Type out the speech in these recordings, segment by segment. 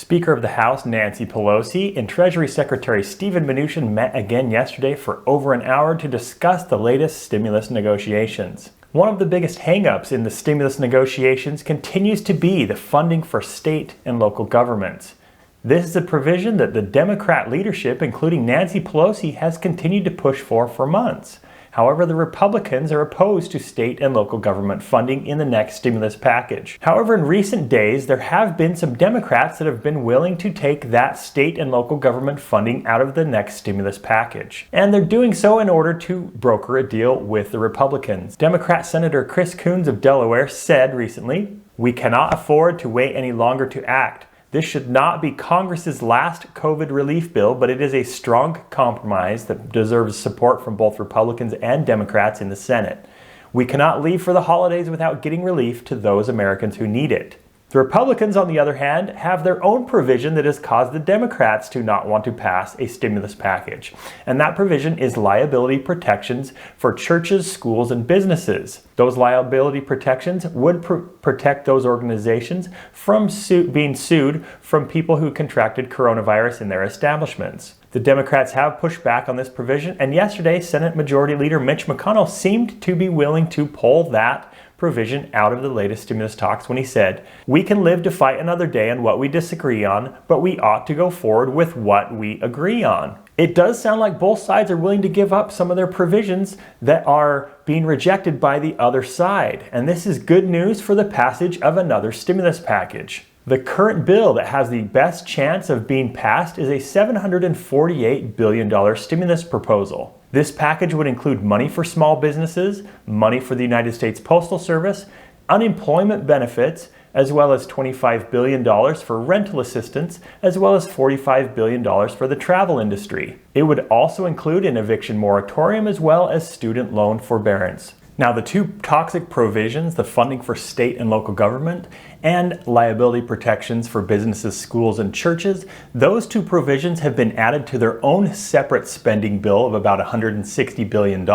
Speaker of the House Nancy Pelosi and Treasury Secretary Mnuchin met again yesterday for over an hour to discuss the latest stimulus negotiations. One of the biggest hang-ups in the stimulus negotiations continues to be the funding for state and local governments. This is a provision that the Democrat leadership, including Nancy Pelosi, has continued to push for months. However, the Republicans are opposed to state and local government funding in the next stimulus package. However, in recent days, there have been some Democrats that have been willing to take that state and local government funding out of the next stimulus package. And they're doing so in order to broker a deal with the Republicans. Democrat Senator Coons of Delaware said recently, "We cannot afford to wait any longer to act. This should not be Congress's last COVID relief bill, but it is a strong compromise that deserves support from both Republicans and Democrats in the Senate. We cannot leave for the holidays without getting relief to those Americans who need it." The Republicans, on the other hand, have their own provision that has caused the Democrats to not want to pass a stimulus package. And that provision is liability protections for churches, schools, and businesses. Those liability protections would protect those organizations from being sued from people who contracted coronavirus in their establishments. The Democrats have pushed back on this provision, and yesterday, Senate Majority Leader Mitch McConnell seemed to be willing to pull that provision out of the latest stimulus talks when he said, "We can live to fight another day on what we disagree on, but we ought to go forward with what we agree on." It does sound like both sides are willing to give up some of their provisions that are being rejected by the other side, and this is good news for the passage of another stimulus package. The current bill that has the best chance of being passed is a $748 billion stimulus proposal. This package would include money for small businesses, money for the United States Postal Service, unemployment benefits, as well as $25 billion for rental assistance, as well as $45 billion for the travel industry. It would also include an eviction moratorium as well as student loan forbearance. Now, the two toxic provisions, the funding for state and local government and liability protections for businesses, schools, and churches, those two provisions have been added to their own separate spending bill of about $160 billion.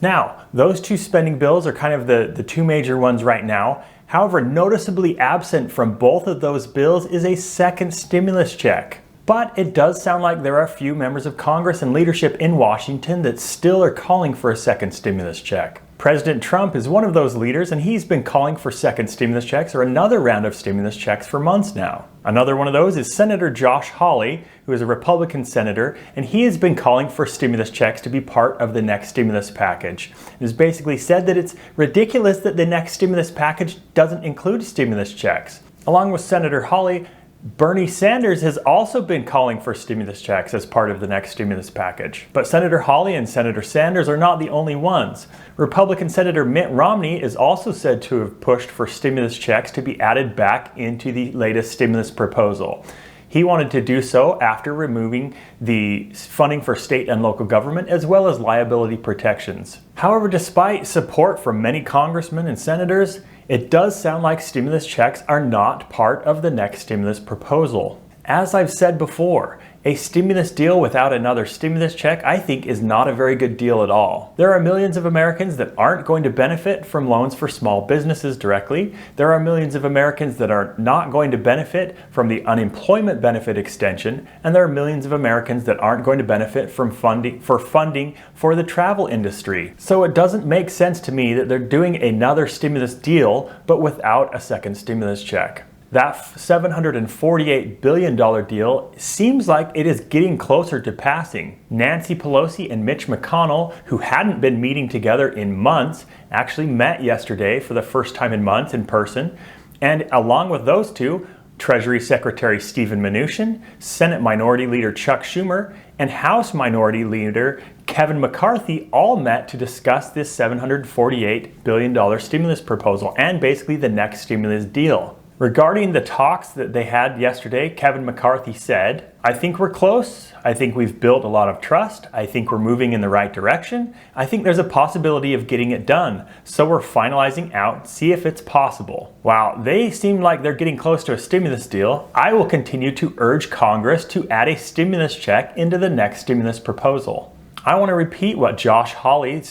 Now, those two spending bills are kind of the two major ones right now. However, noticeably absent from both of those bills is a second stimulus check. But it does sound like there are a few members of Congress and leadership in Washington that still are calling for a second stimulus check. President Trump is one of those leaders, and he's been calling for second stimulus checks or another round of stimulus checks for months now. Another one of those is Senator Josh Hawley, who is a Republican senator, and he has been calling for stimulus checks to be part of the next stimulus package. It has basically said that it's ridiculous that the next stimulus package doesn't include stimulus checks. Along with Senator Hawley, Bernie Sanders has also been calling for stimulus checks as part of the next stimulus package. But Senator Hawley and Senator Sanders are not the only ones. Republican Senator Mitt Romney is also said to have pushed for stimulus checks to be added back into the latest stimulus proposal. He wanted to do so after removing the funding for state and local government as well as liability protections. However, despite support from many congressmen and senators, it does sound like stimulus checks are not part of the next stimulus proposal. As I've said before, a stimulus deal without another stimulus check, I think, is not a very good deal at all. There are millions of Americans that aren't going to benefit from loans for small businesses directly. There are millions of Americans that are not going to benefit from the unemployment benefit extension. And there are millions of Americans that aren't going to benefit from funding for the travel industry. So it doesn't make sense to me that they're doing another stimulus deal, but without a second stimulus check. That $748 billion deal seems like it is getting closer to passing. Nancy Pelosi and Mitch McConnell, who hadn't been meeting together in months, actually met yesterday for the first time in months in person. And along with those two, Treasury Secretary Mnuchin, Senate Minority Leader Chuck Schumer, and House Minority Leader Kevin McCarthy all met to discuss this $748 billion stimulus proposal and basically the next stimulus deal. Regarding the talks that they had yesterday, Kevin McCarthy said, "I think we're close. I think we've built a lot of trust. I think we're moving in the right direction. I think there's a possibility of getting it done. So we're finalizing out, see if it's possible." While they seem like they're getting close to a stimulus deal, I will continue to urge Congress to add a stimulus check into the next stimulus proposal. I want to repeat what Josh Hawley,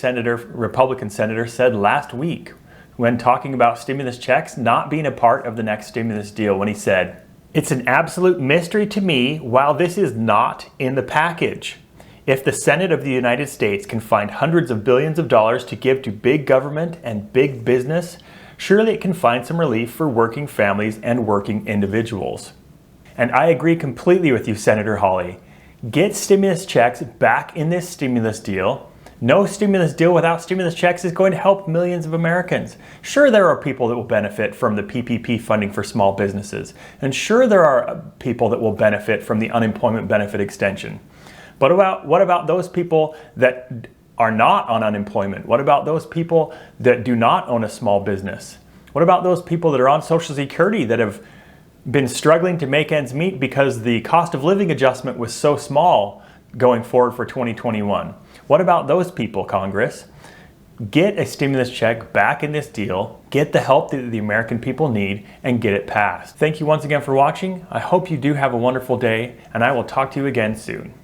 Republican senator, said last week when talking about stimulus checks not being a part of the next stimulus deal, when he said, It's an absolute mystery to me why this is not in the package. If the Senate of the United States can find hundreds of billions of dollars to give to big government and big business, surely it can find some relief for working families and working individuals. And I agree completely with you, Senator Hawley. Get stimulus checks back in this stimulus deal. No stimulus deal without stimulus checks is going to help millions of Americans. Sure, there are people that will benefit from the PPP funding for small businesses. And sure, there are people that will benefit from the unemployment benefit extension. But what about those people that are not on unemployment? What about those people that do not own a small business? What about those people that are on Social Security that have been struggling to make ends meet because the cost of living adjustment was so small going forward for 2021? What about those people, Congress? Get a stimulus check back in this deal, get the help that the American people need, and get it passed. Thank you once again for watching. I hope you do have a wonderful day, and I will talk to you again soon.